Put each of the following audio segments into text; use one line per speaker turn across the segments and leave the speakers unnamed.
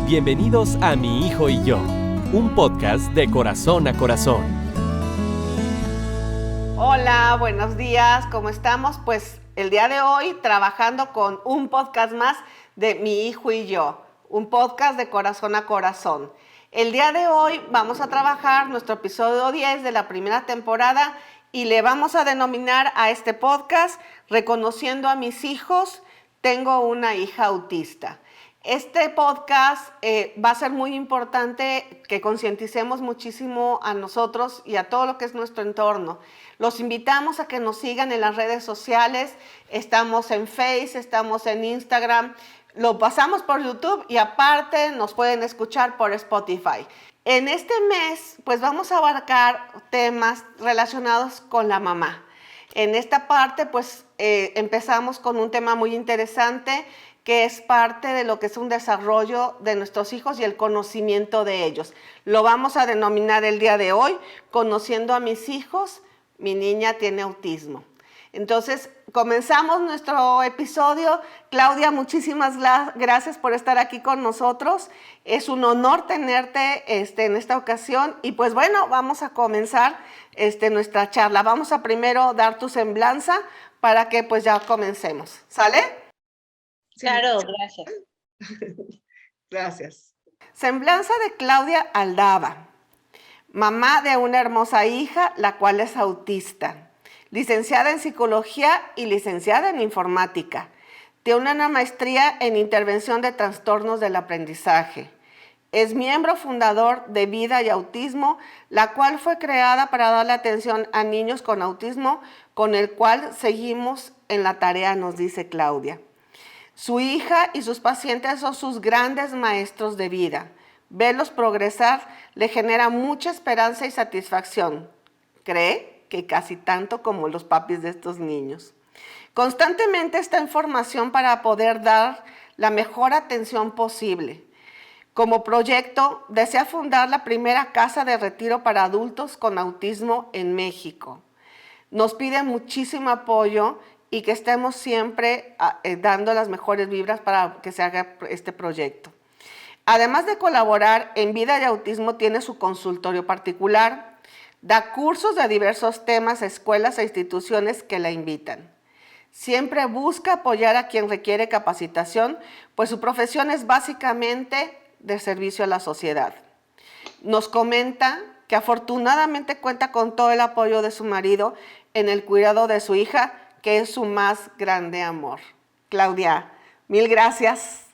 Bienvenidos a Mi Hijo y Yo, un podcast de corazón a corazón.
Hola, buenos días, ¿cómo estamos? Pues el día de hoy trabajando con un podcast más de Mi Hijo y Yo, un podcast de corazón a corazón. El día de hoy vamos a trabajar nuestro episodio 10 de la primera temporada y le vamos a denominar a este podcast Reconociendo a mis hijos, tengo una hija autista. Este podcast va a ser muy importante que concienticemos muchísimo a nosotros y a todo lo que es nuestro entorno. Los invitamos a que nos sigan en las redes sociales. Estamos en Facebook, estamos en Instagram, lo pasamos por YouTube y aparte nos pueden escuchar por Spotify. En este mes, pues vamos a abarcar temas relacionados con la mamá. En esta parte, pues empezamos con un tema muy interesante que es parte de lo que es un desarrollo de nuestros hijos y el conocimiento de ellos. Lo vamos a denominar el día de hoy, Conociendo a mis hijos, mi niña tiene autismo. Entonces, comenzamos nuestro episodio. Claudia, muchísimas gracias por estar aquí con nosotros. Es un honor tenerte en esta ocasión. Y pues bueno, vamos a comenzar nuestra charla. Vamos a primero dar tu semblanza para que pues ya comencemos. ¿Sale?
Claro, gracias.
Gracias. Semblanza de Claudia Aldaba, mamá de una hermosa hija, la cual es autista, licenciada en psicología y licenciada en informática. Tiene una maestría en intervención de trastornos del aprendizaje. Es miembro fundador de Vida y Autismo, la cual fue creada para darle atención a niños con autismo, con el cual seguimos en la tarea, nos dice Claudia. Su hija y sus pacientes son sus grandes maestros de vida. Verlos progresar le genera mucha esperanza y satisfacción. Cree que casi tanto como los papis de estos niños. Constantemente está en formación para poder dar la mejor atención posible. Como proyecto, desea fundar la primera casa de retiro para adultos con autismo en México. Nos pide muchísimo apoyo y que estemos siempre dando las mejores vibras para que se haga este proyecto. Además de colaborar en Vida y Autismo, tiene su consultorio particular, da cursos de diversos temas a escuelas e instituciones que la invitan. Siempre busca apoyar a quien requiere capacitación, pues su profesión es básicamente de servicio a la sociedad. Nos comenta que afortunadamente cuenta con todo el apoyo de su marido en el cuidado de su hija, que es su más grande amor. Claudia, mil gracias.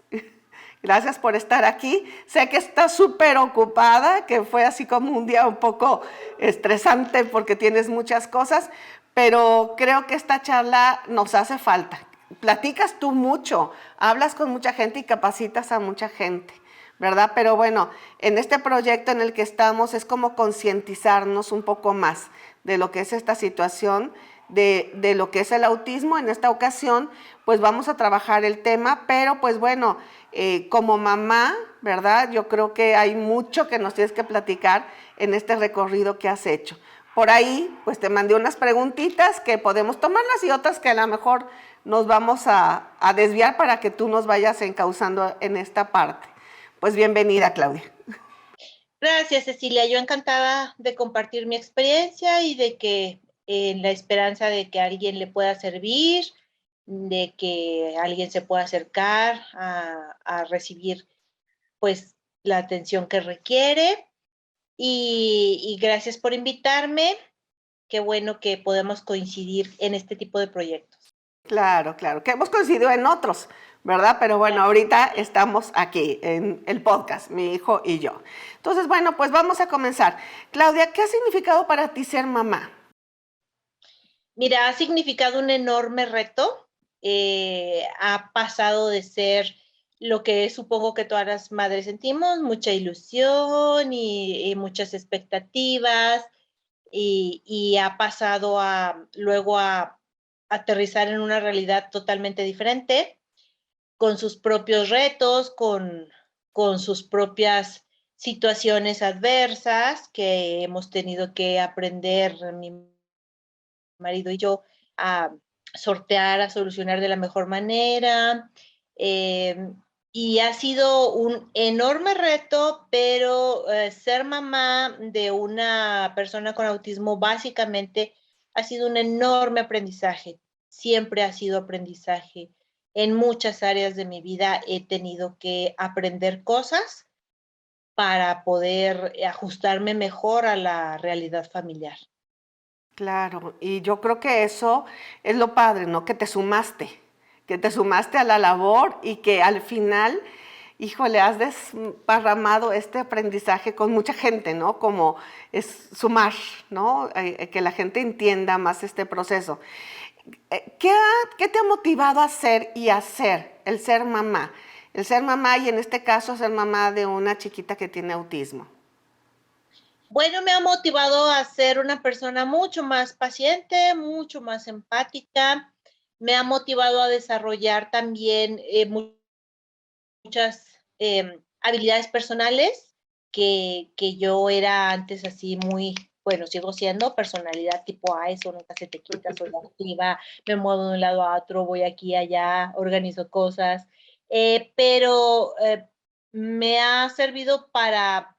Gracias por estar aquí. Sé que estás súper ocupada, que fue así como un día un poco estresante porque tienes muchas cosas, pero creo que esta charla nos hace falta. Platicas tú mucho, hablas con mucha gente y capacitas a mucha gente, ¿verdad? Pero bueno, en este proyecto en el que estamos es como concientizarnos un poco más de lo que es esta situación, de lo que es el autismo. En esta ocasión, pues vamos a trabajar el tema, pero pues bueno, como mamá, ¿verdad? Yo creo que hay mucho que nos tienes que platicar en este recorrido que has hecho. Por ahí, pues te mandé unas preguntitas que podemos tomarlas y otras que a lo mejor nos vamos a desviar para que tú nos vayas encauzando en esta parte. Pues bienvenida, Claudia.
Gracias, Cecilia. Yo encantada de compartir mi experiencia y de que en la esperanza de que alguien le pueda servir, de que alguien se pueda acercar a recibir pues la atención que requiere. Y gracias por invitarme. Qué bueno que podemos coincidir en este tipo de proyectos.
Claro, claro, que hemos coincidido en otros, ¿verdad? Pero bueno, ahorita estamos aquí en el podcast, mi hijo y yo. Entonces, bueno, pues vamos a comenzar. Claudia, ¿qué ha significado para ti ser mamá?
Mira, ha significado un enorme reto. Ha pasado de ser lo que supongo que todas las madres sentimos, mucha ilusión y muchas expectativas, y ha pasado luego a aterrizar en una realidad totalmente diferente, con sus propios retos, con sus propias situaciones adversas que hemos tenido que aprender, mi marido y yo, a sortear, a solucionar de la mejor manera. Y ha sido un enorme reto, pero ser mamá de una persona con autismo básicamente ha sido un enorme aprendizaje. Siempre ha sido aprendizaje. En muchas áreas de mi vida he tenido que aprender cosas para poder ajustarme mejor a la realidad familiar.
Claro, y yo creo que eso es lo padre, ¿no? Que te sumaste a la labor y que al final, híjole, has desparramado este aprendizaje con mucha gente, ¿no? Como es sumar, ¿no? Que la gente entienda más este proceso. ¿Qué te ha motivado a hacer y hacer el ser mamá? El ser mamá y en este caso ser mamá de una chiquita que tiene autismo.
Bueno, me ha motivado a ser una persona mucho más paciente, mucho más empática. Me ha motivado a desarrollar también muchas habilidades personales que yo era antes así muy, bueno, sigo siendo personalidad tipo A, eso nunca se te quita, soy activa, me muevo de un lado a otro, voy aquí, allá, organizo cosas, pero me ha servido para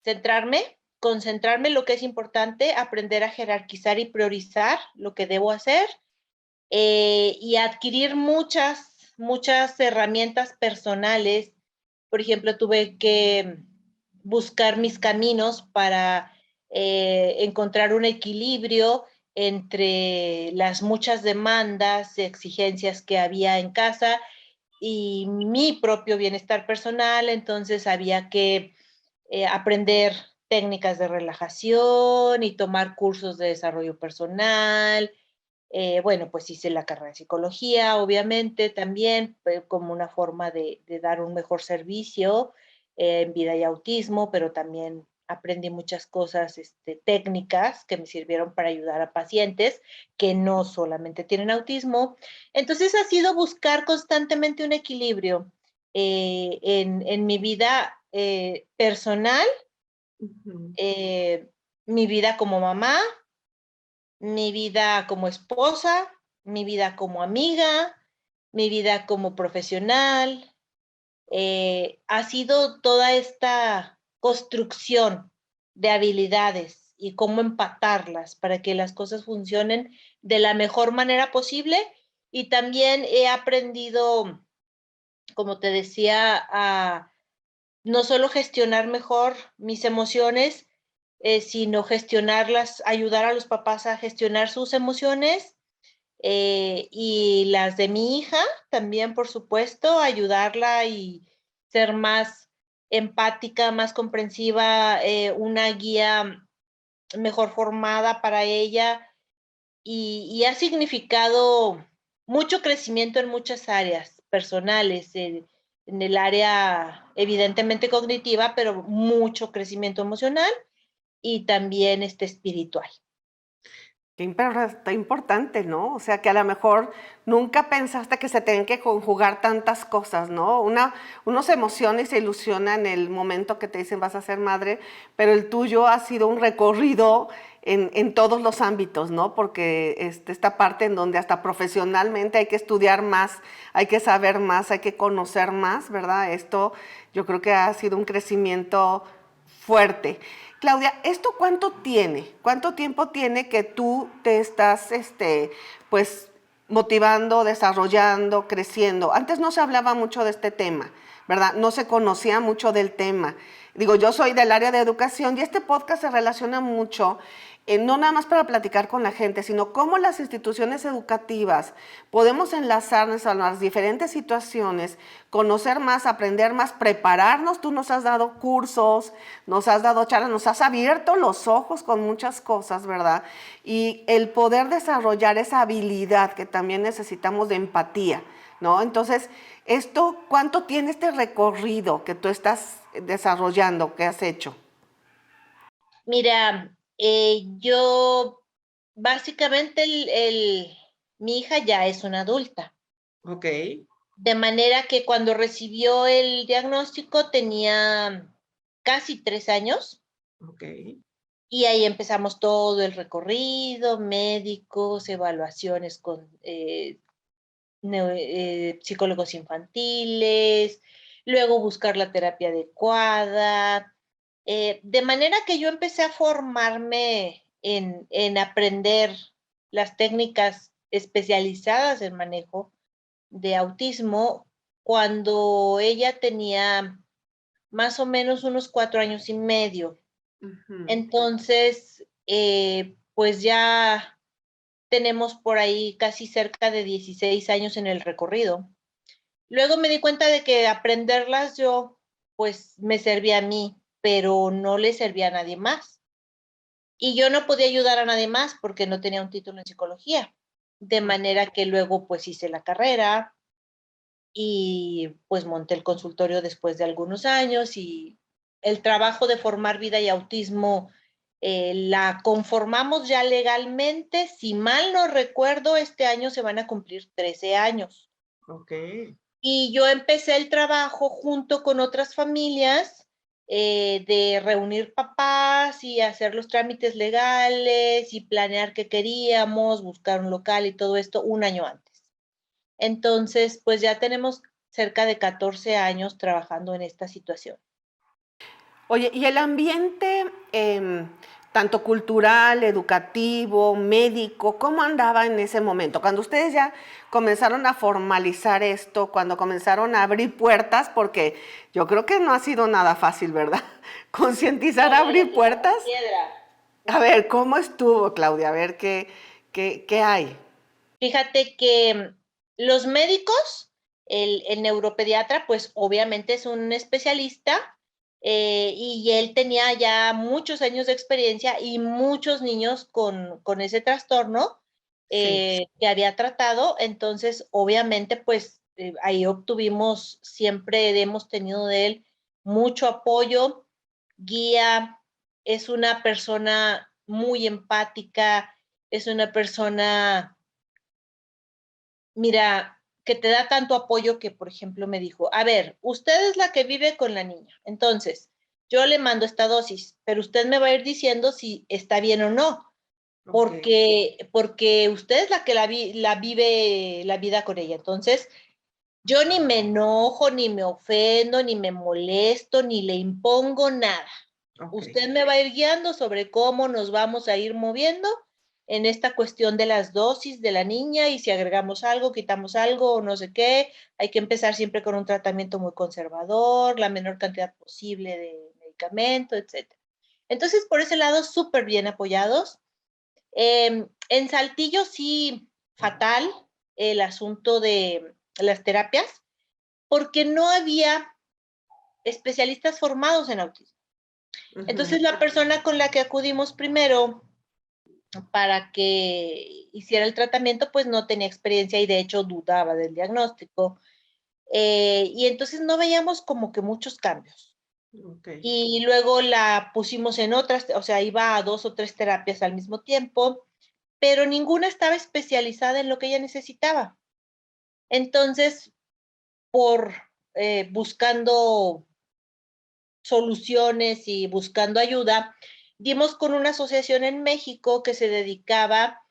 centrarme, concentrarme en lo que es importante, aprender a jerarquizar y priorizar lo que debo hacer y adquirir muchas herramientas personales. Por ejemplo, tuve que buscar mis caminos para encontrar un equilibrio entre las muchas demandas y exigencias que había en casa y mi propio bienestar personal. Entonces había que aprender técnicas de relajación y tomar cursos de desarrollo personal. Bueno, pues hice la carrera de psicología, obviamente, también como una forma de dar un mejor servicio en vida y autismo, pero también aprendí muchas cosas técnicas que me sirvieron para ayudar a pacientes que no solamente tienen autismo. Entonces ha sido buscar constantemente un equilibrio en mi vida personal,
Ujú.
eh, mi vida como mamá, mi vida como esposa, mi vida como amiga, mi vida como profesional. Ha sido toda esta construcción de habilidades y cómo empatarlas para que las cosas funcionen de la mejor manera posible. Y también he aprendido, como te decía, a no solo gestionar mejor mis emociones, sino gestionarlas, ayudar a los papás a gestionar sus emociones y las de mi hija también, por supuesto, ayudarla y ser más empática, más comprensiva, una guía mejor formada para ella y ha significado mucho crecimiento en muchas áreas personales, en el área evidentemente cognitiva, pero mucho crecimiento emocional y también espiritual.
Qué importante, ¿no? O sea, que a lo mejor nunca pensaste que se tienen que conjugar tantas cosas, ¿no? Uno se emociona y se ilusiona en el momento que te dicen vas a ser madre, pero el tuyo ha sido un recorrido en todos los ámbitos, ¿no? Porque esta parte en donde hasta profesionalmente hay que estudiar más, hay que saber más, hay que conocer más, ¿verdad? Esto yo creo que ha sido un crecimiento fuerte. Claudia, ¿esto cuánto tiene? ¿Cuánto tiempo tiene que tú te estás, pues, motivando, desarrollando, creciendo? Antes no se hablaba mucho de este tema, ¿verdad? No se conocía mucho del tema. Digo, yo soy del área de educación y este podcast se relaciona mucho, no nada más para platicar con la gente, sino cómo las instituciones educativas podemos enlazarnos a las diferentes situaciones, conocer más, aprender más, prepararnos. Tú nos has dado cursos, nos has dado charlas, nos has abierto los ojos con muchas cosas, ¿verdad? Y el poder desarrollar esa habilidad que también necesitamos de empatía, ¿no? Entonces, ¿cuánto tiene este recorrido que tú estás desarrollando, que has hecho?
Mira, yo básicamente mi hija ya es una adulta,
Ok,
de manera que cuando recibió el diagnóstico tenía casi 3 años
ok.
y ahí empezamos todo el recorrido, médicos, evaluaciones psicólogos infantiles, luego buscar la terapia adecuada, de manera que yo empecé a formarme en aprender las técnicas especializadas en manejo de autismo cuando ella tenía más o menos unos 4 años y medio.
Ujú.
Entonces, pues ya tenemos por ahí casi cerca de 16 años en el recorrido. Luego me di cuenta de que aprenderlas yo, pues me servía a mí, pero no le servía a nadie más. Y yo no podía ayudar a nadie más porque no tenía un título en psicología. De manera que luego pues hice la carrera y pues monté el consultorio después de algunos años y el trabajo de formar vida y autismo la conformamos ya legalmente. Si mal no recuerdo, este año se van a cumplir 13 años.
Ok.
Y yo empecé el trabajo junto con otras familias de reunir papás y hacer los trámites legales y planear qué queríamos, buscar un local y todo esto un año antes. Entonces, pues ya tenemos cerca de 14 años trabajando en esta situación.
Oye, ¿y el ambiente, tanto cultural, educativo, médico, cómo andaba en ese momento? Cuando ustedes ya comenzaron a formalizar esto, cuando comenzaron a abrir puertas, porque yo creo que no ha sido nada fácil, ¿verdad? Concientizar,
Todo de
abrir puertas.
piedra.
A ver, ¿cómo estuvo, Claudia? A ver, ¿qué hay?
Fíjate que los médicos, el neuropediatra, pues obviamente es un especialista y él tenía ya muchos años de experiencia y muchos niños con ese trastorno
Sí.
que había tratado. Entonces, obviamente, pues ahí obtuvimos, siempre hemos tenido de él mucho apoyo, guía, es una persona muy empática, es una persona, mira, que te da tanto apoyo que, por ejemplo, me dijo, a ver, usted es la que vive con la niña, entonces yo le mando esta dosis, pero usted me va a ir diciendo si está bien o no,
Ok.
porque usted es la que la vive la vida con ella. Entonces, yo ni me enojo, ni me ofendo, ni me molesto, ni le impongo nada.
Ok.
Usted me va a ir guiando sobre cómo nos vamos a ir moviendo en esta cuestión de las dosis de la niña y si agregamos algo, quitamos algo o no sé qué. Hay que empezar siempre con un tratamiento muy conservador, la menor cantidad posible de medicamento, etcétera. Entonces, por ese lado, súper bien apoyados. En Saltillo sí, fatal el asunto de las terapias, porque no había especialistas formados en autismo.
Ujú.
Entonces, la persona con la que acudimos primero para que hiciera el tratamiento, pues no tenía experiencia y de hecho dudaba del diagnóstico. Y entonces no veíamos como que muchos cambios.
Ok.
Y luego la pusimos en otras, o sea, iba a 2 o 3 terapias al mismo tiempo, pero ninguna estaba especializada en lo que ella necesitaba. Entonces, por buscando soluciones y buscando ayuda, dimos con una asociación en México que se dedicaba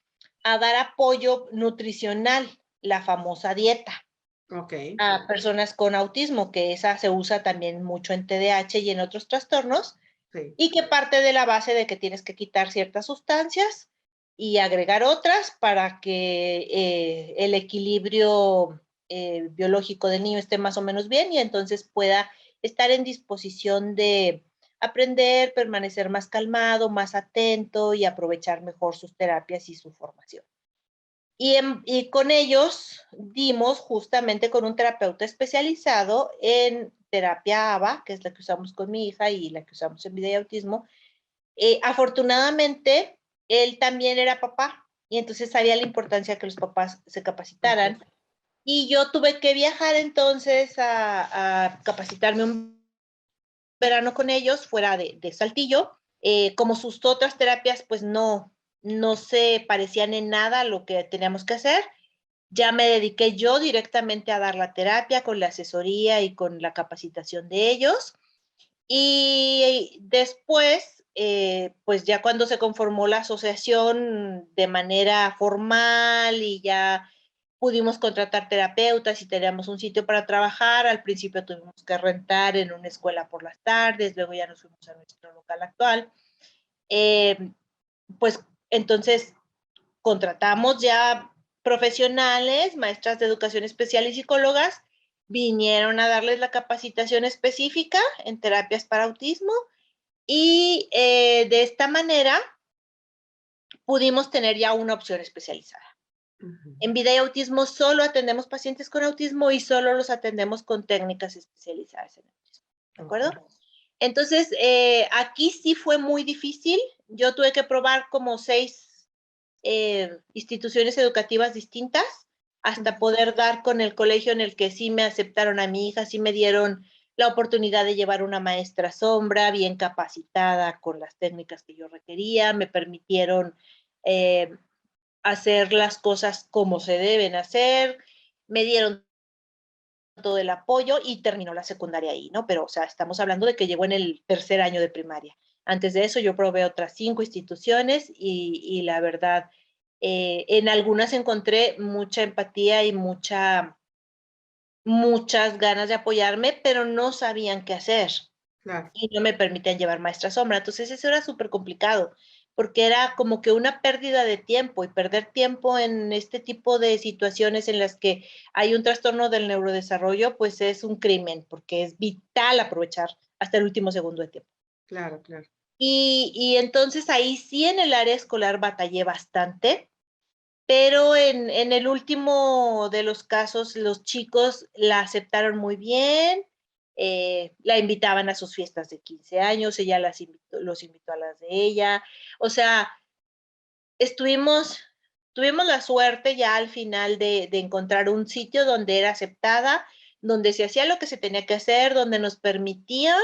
a dar apoyo nutricional, la famosa dieta,
Ok.
a personas con autismo, que esa se usa también mucho en TDAH y en otros trastornos,
Sí.
y que parte de la base de que tienes que quitar ciertas sustancias y agregar otras para que el equilibrio biológico del niño esté más o menos bien y entonces pueda estar en disposición de aprender, permanecer más calmado, más atento y aprovechar mejor sus terapias y su formación. Y con ellos dimos justamente con un terapeuta especializado en terapia ABA, que es la que usamos con mi hija y la que usamos en vida y autismo. Afortunadamente, él también era papá y entonces sabía la importancia que los papás se
Ok.
capacitaran. Y yo tuve que viajar entonces a capacitarme un verano con ellos fuera de Saltillo. Como sus otras terapias, pues no se parecían en nada a lo que teníamos que hacer. Ya me dediqué yo directamente a dar la terapia con la asesoría y con la capacitación de ellos. Y después, pues ya cuando se conformó la asociación de manera formal y ya pudimos contratar terapeutas y teníamos un sitio para trabajar. Al principio tuvimos que rentar en una escuela por las tardes, luego ya nos fuimos a nuestro local actual. Pues entonces contratamos ya profesionales, maestras de educación especial y psicólogas, vinieron a darles la capacitación específica en terapias para autismo y de esta manera pudimos tener ya una opción especializada. En Vida y Autismo solo atendemos pacientes con autismo y solo los atendemos con técnicas especializadas en autismo, ¿de acuerdo? Entonces, aquí sí fue muy difícil. Yo tuve que probar como 6 instituciones educativas distintas hasta poder dar con el colegio en el que sí me aceptaron a mi hija, sí me dieron la oportunidad de llevar una maestra sombra bien capacitada con las técnicas que yo requería, me permitieron hacer las cosas como se deben hacer, me dieron todo el apoyo y terminó la secundaria ahí, ¿no? Pero, o sea, estamos hablando de que llegó en el 3er año de primaria. Antes de eso yo probé otras 5 instituciones y la verdad, en algunas encontré mucha empatía y muchas ganas de apoyarme, pero no sabían qué hacer.
Claro.
Y no me permitían llevar maestra sombra. Entonces eso era súper complicado, porque era como que una pérdida de tiempo y perder tiempo en este tipo de situaciones en las que hay un trastorno del neurodesarrollo, pues es un crimen, porque es vital aprovechar hasta el último segundo de tiempo.
Claro, claro.
Y entonces ahí sí en el área escolar batallé bastante, pero en el último de los casos los chicos la aceptaron muy bien, la invitaban a sus fiestas de 15 años, ella los invitó a las de ella, o sea, tuvimos la suerte ya al final de encontrar un sitio donde era aceptada, donde se hacía lo que se tenía que hacer, donde nos permitían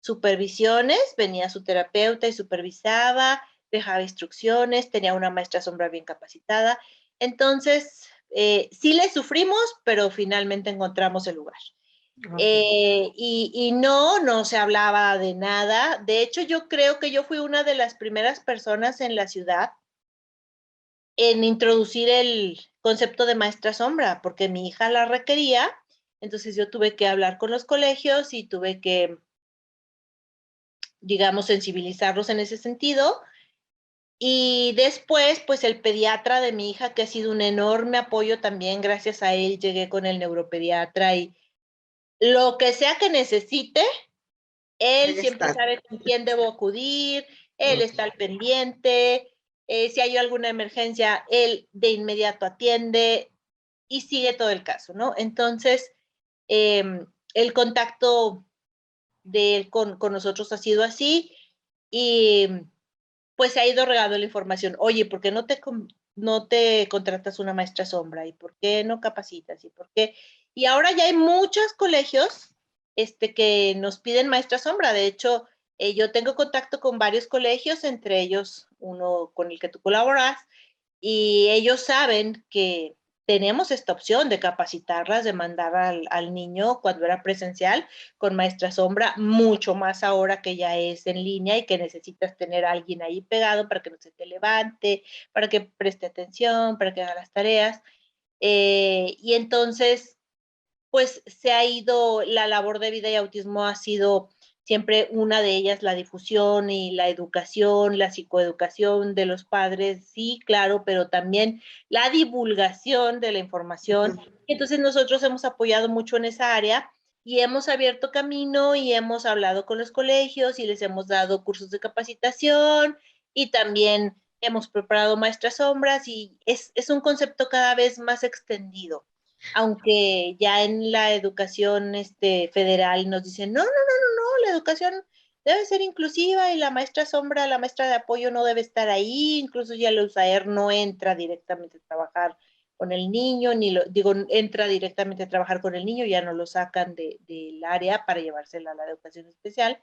supervisiones, venía su terapeuta y supervisaba, dejaba instrucciones, tenía una maestra sombra bien capacitada. Entonces, sí le sufrimos, pero finalmente encontramos el lugar. Y no se hablaba de nada. De hecho, yo creo que yo fui una de las primeras personas en la ciudad en introducir el concepto de maestra sombra, porque mi hija la requería, entonces yo tuve que hablar con los colegios y tuve que, digamos, sensibilizarlos en ese sentido. Y después, pues el pediatra de mi hija, que ha sido un enorme apoyo también, gracias a él llegué con el neuropediatra y lo que sea que necesite, él
Ahí
siempre
está.
sabe con quién debo acudir, él está al pendiente, si hay alguna emergencia, él de inmediato atiende y sigue todo el caso, ¿no? Entonces, el contacto de él con nosotros ha sido así y pues se ha ido regando la información. Oye, ¿por qué no te contratas una maestra sombra? ¿Y por qué no capacitas? ¿Y por qué? Y ahora ya hay muchos colegios que nos piden maestra sombra. De hecho, yo tengo contacto con varios colegios, entre ellos uno con el que tú colaboras, y ellos saben que tenemos esta opción de capacitarlas, de mandar al niño cuando era presencial con maestra sombra, mucho más ahora que ya es en línea y que necesitas tener a alguien ahí pegado para que no se te levante, para que preste atención, para que haga las tareas. Y entonces, pues se ha ido, la labor de vida y autismo ha sido siempre una de ellas, la difusión y la educación, la psicoeducación de los padres, sí, claro, pero también la divulgación de la información. Entonces nosotros hemos apoyado mucho en esa área y hemos abierto camino y hemos hablado con los colegios y les hemos dado cursos de capacitación y también hemos preparado maestras sombras y es un concepto cada vez más extendido, aunque ya en la educación federal nos dicen, no, la educación debe ser inclusiva y la maestra sombra, la maestra de apoyo no debe estar ahí, incluso ya la USAER no entra directamente a trabajar con el niño, entra directamente a trabajar con el niño, ya no lo sacan del área para llevársela a la educación especial.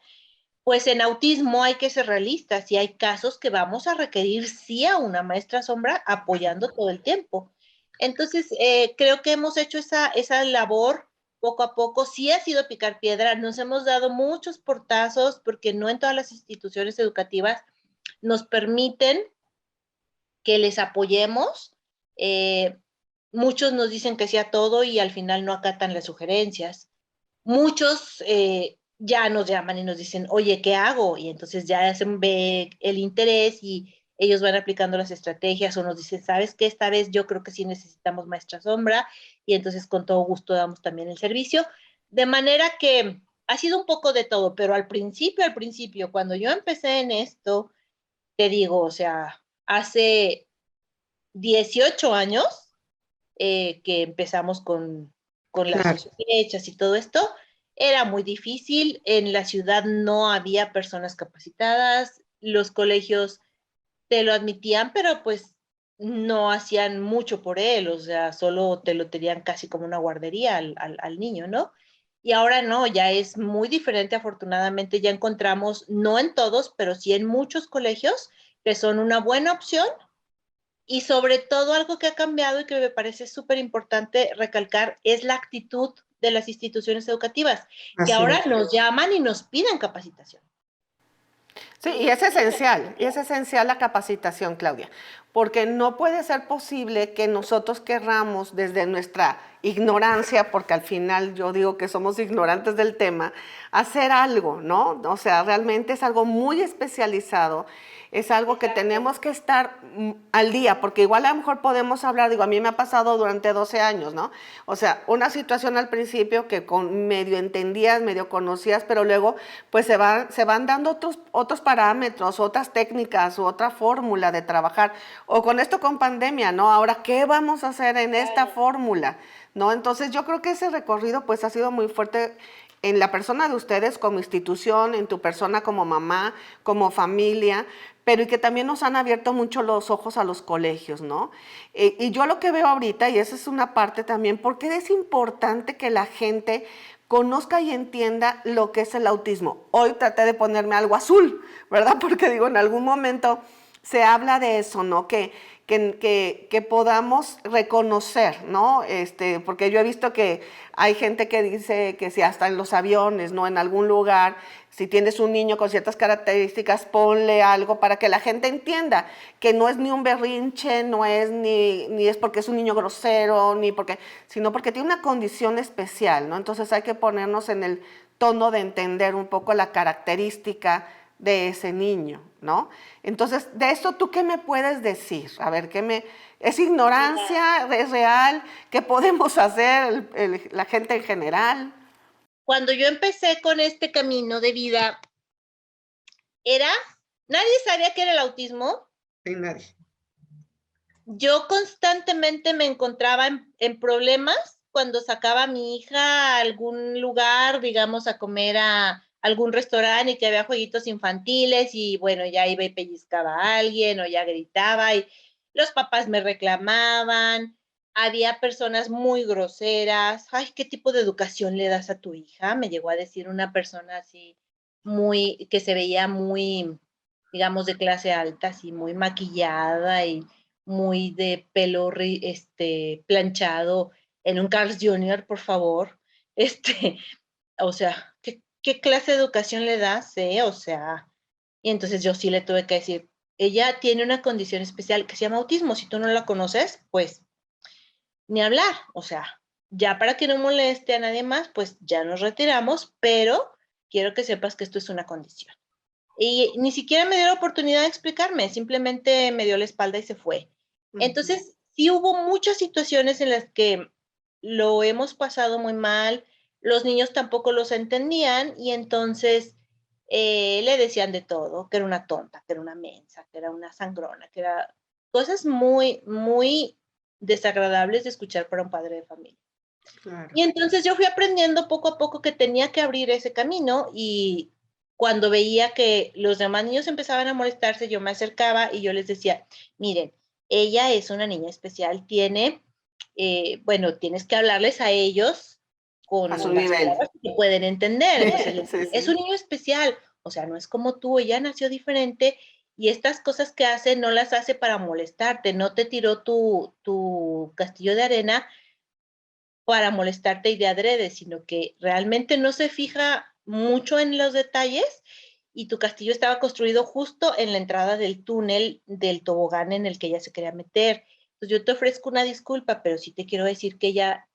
Pues en autismo hay que ser realistas y hay casos que vamos a requerir sí a una maestra sombra apoyando todo el tiempo. Entonces, creo que hemos hecho esa labor poco a poco. Sí ha sido picar piedra, nos hemos dado muchos portazos porque no en todas las instituciones educativas nos permiten que les apoyemos. Muchos nos dicen que sí a todo y al final no acatan las sugerencias. Muchos ya nos llaman y nos dicen, oye, ¿qué hago? Y entonces ya se ve el interés y ellos van aplicando las estrategias o nos dicen, ¿sabes qué? Esta vez yo creo que sí necesitamos maestra sombra y entonces con todo gusto damos también el servicio. De manera que ha sido un poco de todo, pero al principio, cuando yo empecé en esto, te digo, o sea, hace 18 años que empezamos con las
Claro.
sospechas y todo esto, era muy difícil. En la ciudad no había personas capacitadas, los colegios te lo admitían, pero pues no hacían mucho por él, o sea, solo te lo tenían casi como una guardería al niño, ¿no? Y ahora no, ya es muy diferente, afortunadamente ya encontramos, no en todos, pero sí en muchos colegios, que son una buena opción y sobre todo algo que ha cambiado y que me parece súper importante recalcar es la actitud de las instituciones educativas, que
Así
ahora
es.
nos llaman y nos piden capacitación.
Sí, y es esencial la capacitación, Claudia, porque no puede ser posible que nosotros querramos desde nuestra ignorancia, porque al final yo digo que somos ignorantes del tema, hacer algo, ¿no? O sea, realmente es algo muy especializado, es algo que tenemos que estar al día, porque igual a lo mejor podemos hablar, digo, a mí me ha pasado durante 12 años, ¿no? O sea, una situación al principio que con medio entendías, medio conocías, pero luego pues se van dando otros parámetros, otras técnicas, u otra fórmula de trabajar. O con esto con pandemia, ¿no? Ahora, ¿qué vamos a hacer en esta fórmula? ¿No? Entonces yo creo que ese recorrido pues ha sido muy fuerte en la persona de ustedes como institución, en tu persona como mamá, como familia, pero y que también nos han abierto mucho los ojos a los colegios, ¿no? Y yo lo que veo ahorita, y esa es una parte también, porque es importante que la gente conozca y entienda lo que es el autismo. Hoy traté de ponerme algo azul, ¿verdad? Porque digo, en algún momento se habla de eso, ¿no? Que podamos reconocer, ¿no? Porque yo he visto que hay gente que dice que si hasta en los aviones, ¿no? En algún lugar, si tienes un niño con ciertas características, ponle algo para que la gente entienda que no es ni un berrinche, no es ni es porque es un niño grosero, ni porque, sino porque tiene una condición especial, ¿no? Entonces hay que ponernos en el tono de entender un poco la característica de ese niño, ¿no? Entonces, de eso, ¿tú qué me puedes decir? A ver, ¿es ignorancia? ¿Es real? ¿Qué podemos hacer la gente en general?
Cuando yo empecé con este camino de vida, era, nadie sabía qué era el autismo.
Sí, nadie.
Yo constantemente me encontraba en problemas cuando sacaba a mi hija a algún lugar, digamos, a comer a algún restaurante y que había jueguitos infantiles y bueno, ya iba y pellizcaba a alguien o ya gritaba y los papás me reclamaban, había personas muy groseras, ay, ¿qué tipo de educación le das a tu hija? Me llegó a decir una persona así muy, que se veía muy, digamos, de clase alta, así muy maquillada y muy de pelo planchado en un Carl's Jr., por favor. Este, o sea, ¿qué clase de educación le das? O sea, y entonces yo sí le tuve que decir, ella tiene una condición especial que se llama autismo. Si tú no la conoces, pues ni hablar. O sea, ya para que no moleste a nadie más, pues ya nos retiramos, pero quiero que sepas que esto es una condición. Y ni siquiera me dio la oportunidad de explicarme, simplemente me dio la espalda y se fue. Entonces, sí hubo muchas situaciones en las que lo hemos pasado muy mal, los niños tampoco los entendían y entonces le decían de todo, que era una tonta, que era una mensa, que era una sangrona, que era cosas muy, muy desagradables de escuchar para un padre de familia.
Claro.
Y entonces yo fui aprendiendo poco a poco que tenía que abrir ese camino y cuando veía que los demás niños empezaban a molestarse, yo me acercaba y yo les decía, miren, ella es una niña especial, tiene, bueno, tienes que hablarles a ellos
A su
con las
nivel.
palabras que pueden entender. Entonces, les
Sí,
decía, es un
sí.
niño especial, o sea, no es como tú, ella nació diferente y estas cosas que hace no las hace para molestarte, no te tiró tu castillo de arena para molestarte y de adrede, sino que realmente no se fija mucho en los detalles y tu castillo estaba construido justo en la entrada del túnel del tobogán en el que ella se quería meter. Pues yo te ofrezco una disculpa, pero sí te quiero decir que ella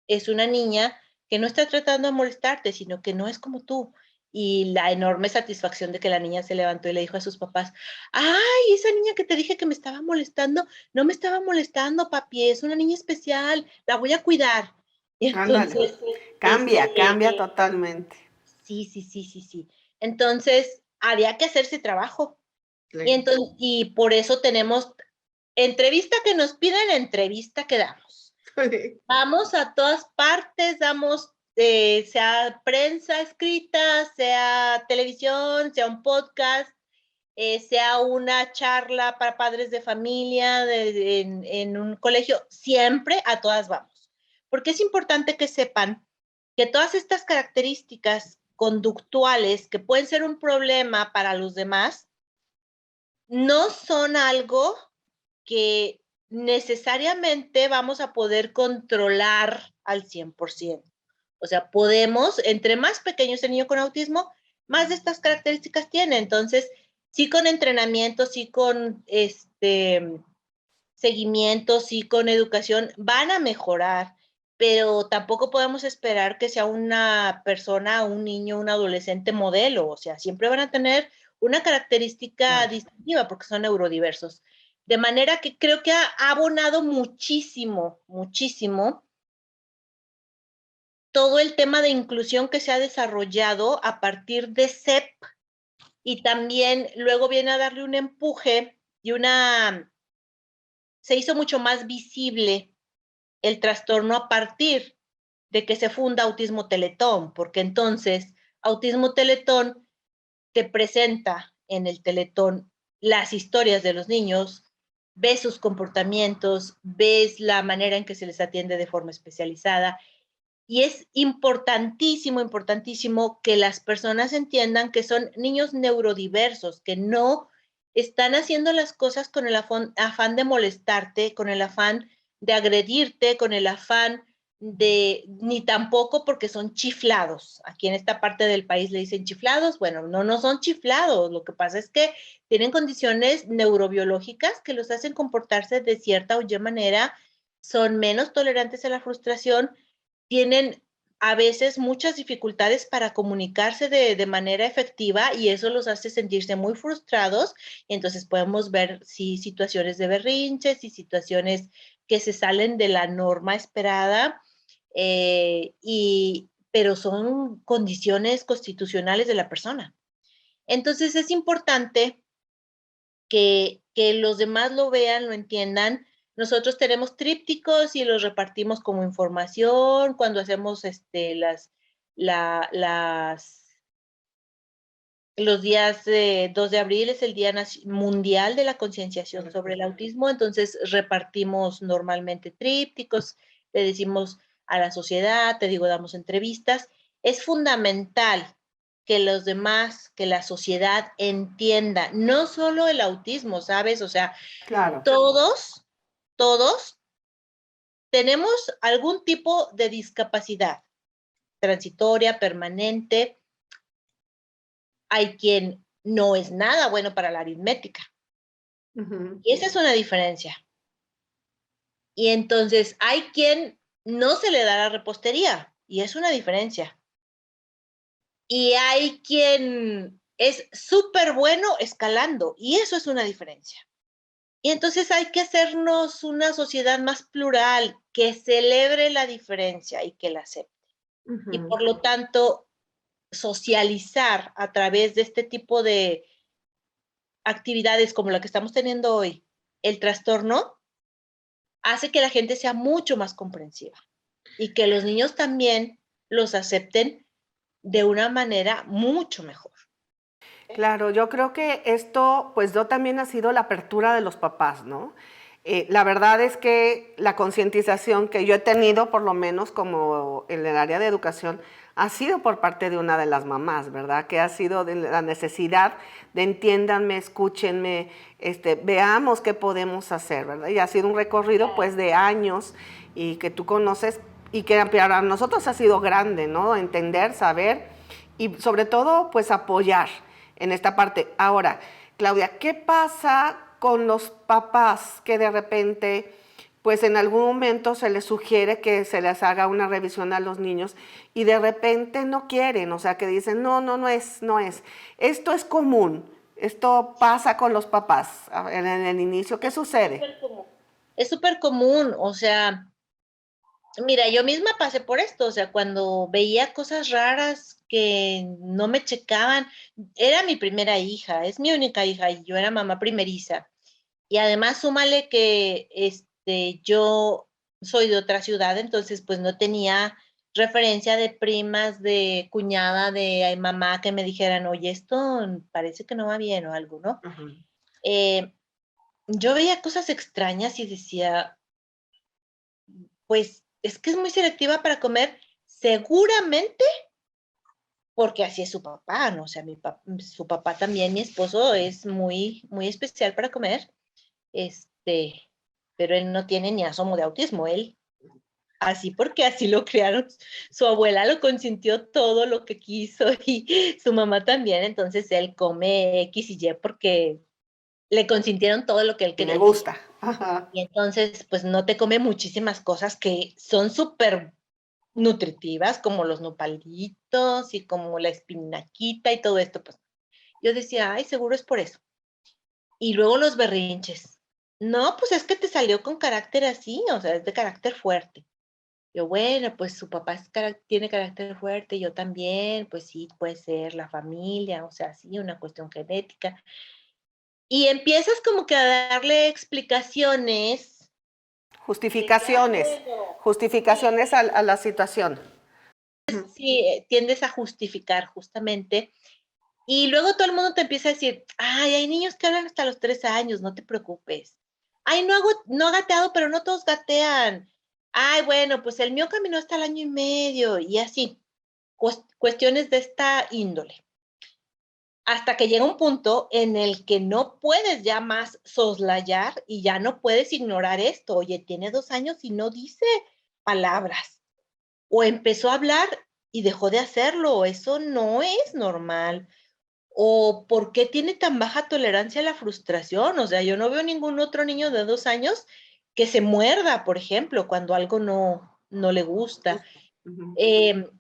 es una niña que no está tratando de molestarte, sino que no es como tú. Y la enorme satisfacción de que la niña se levantó y le dijo a sus papás, ay, esa niña que te dije que me estaba molestando, no me estaba molestando, papi, es una niña especial, la voy a cuidar. Y
Ándale.
entonces,
Cambia totalmente.
sí, sí, sí, sí, sí. Entonces, había que hacerse trabajo. Y,
Sí.
entonces, y por eso tenemos entrevista que nos piden, entrevista que damos. Vamos a todas partes, damos, sea prensa escrita, sea televisión, sea un podcast, sea una charla para padres de familia en un colegio, siempre a todas vamos. Porque es importante que sepan que todas estas características conductuales que pueden ser un problema para los demás, no son algo que necesariamente vamos a poder controlar al 100%. O sea, podemos, entre más pequeño es el niño con autismo, más de estas características tiene. Entonces, sí con entrenamiento, sí con seguimiento, sí con educación, van a mejorar, pero tampoco podemos esperar que sea una persona, un niño, un adolescente modelo. O sea, siempre van a tener una característica
Claro.
distintiva porque son neurodiversos. De manera que creo que ha abonado muchísimo, muchísimo todo el tema de inclusión que se ha desarrollado a partir de CEP y también luego viene a darle un empuje y se hizo mucho más visible el trastorno a partir de que se funda Autismo Teletón, porque entonces Autismo Teletón te presenta en el Teletón las historias de los niños, ves sus comportamientos, ves la manera en que se les atiende de forma especializada. Y es importantísimo, importantísimo que las personas entiendan que son niños neurodiversos, que no están haciendo las cosas con el afán de molestarte, con el afán de agredirte, con el afán ni tampoco porque son chiflados. Aquí en esta parte del país le dicen chiflados. Bueno, no, no son chiflados. Lo que pasa es que tienen condiciones neurobiológicas que los hacen comportarse de cierta o y manera, son menos tolerantes a la frustración, tienen a veces muchas dificultades para comunicarse de manera efectiva y eso los hace sentirse muy frustrados. Y entonces podemos ver situaciones de berrinches y situaciones que se salen de la norma esperada, pero son condiciones constitucionales de la persona. Entonces es importante que los demás lo vean, lo entiendan. Nosotros tenemos trípticos y los repartimos como información cuando hacemos las los días 2 de abril es el Día Mundial de la Concienciación sobre el Autismo, entonces repartimos normalmente trípticos, le decimos a la sociedad, te digo, damos entrevistas. Es fundamental que los demás, que la sociedad entienda, no solo el autismo, ¿sabes? O sea,
Claro.
todos tenemos algún tipo de discapacidad transitoria, permanente. Hay quien no es nada bueno para la aritmética.
Ujú.
Y esa es una diferencia. Y entonces hay quien no se le da la repostería. Y es una diferencia. Y hay quien es súper bueno escalando. Y eso es una diferencia. Y entonces hay que hacernos una sociedad más plural, que celebre la diferencia y que la acepte. Y
Ujú.
por lo tanto, socializar a través de este tipo de actividades como la que estamos teniendo hoy, el trastorno, hace que la gente sea mucho más comprensiva y que los niños también los acepten de una manera mucho mejor.
Claro, yo creo que esto, pues yo también ha sido la apertura de los papás, ¿no? La verdad es que la concientización que yo he tenido, por lo menos como en el área de educación, ha sido por parte de una de las mamás, ¿verdad? Que ha sido de la necesidad de entiéndanme, escúchenme, veamos qué podemos hacer, ¿verdad? Y ha sido un recorrido pues de años y que tú conoces y que para nosotros ha sido grande, ¿no? Entender, saber y sobre todo pues apoyar en esta parte. Ahora, Claudia, ¿qué pasa con los papás que de repente pues en algún momento se les sugiere que se les haga una revisión a los niños y de repente no quieren, o sea que dicen, no, no, no es, no es. Esto es común, esto pasa con los papás en el inicio. ¿Qué sucede?
Súper común. Es súper común, o sea, mira, yo misma pasé por esto, o sea, cuando veía cosas raras que no me checaban, era mi primera hija, es mi única hija y yo era mamá primeriza. Y además súmale que yo soy de otra ciudad, entonces pues no tenía referencia de primas, de cuñada, de mamá que me dijeran, oye, esto parece que no va bien o algo, ¿no?
Ujú.
Eh, yo veía cosas extrañas y decía, pues es que es muy selectiva para comer, seguramente porque así es su papá, ¿no? O sea, su papá también, mi esposo, es muy, muy especial para comer, este, pero él no tiene ni asomo de autismo, él así porque así lo criaron, su abuela lo consintió todo lo que quiso y su mamá también, entonces él come X y Y porque le consintieron todo lo que él
Y le
quería.
gusta. Ajá.
Y entonces, pues no te come muchísimas cosas que son súper nutritivas, como los nopalitos y como la espinaquita y todo esto, pues yo decía, ay, seguro es por eso. Y luego los berrinches. No, pues es que te salió con carácter así, o sea, es de carácter fuerte. Yo, bueno, pues su papá tiene carácter fuerte, yo también, pues sí, puede ser la familia, o sea, sí, una cuestión genética. Y empiezas como que a darle explicaciones de que,
Justificaciones,
bueno, sí,
justificaciones a la situación.
sí, tiendes a justificar justamente. Y luego todo el mundo te empieza a decir, ay, hay niños que hablan hasta los 3 años, no te preocupes. Ay, no ha gateado, pero no todos gatean. Ay, bueno, pues el mío caminó hasta el 1 año y medio y así. Cuestiones de esta índole. Hasta que llega un punto en el que no puedes ya más soslayar y ya no puedes ignorar esto. Oye, tiene 2 años y no dice palabras. O empezó a hablar y dejó de hacerlo. Eso no es normal. ¿O por qué tiene tan baja tolerancia a la frustración? O sea, yo no veo ningún otro niño de 2 años que se muerda, por ejemplo, cuando algo no le gusta.
Ujú.
Eh,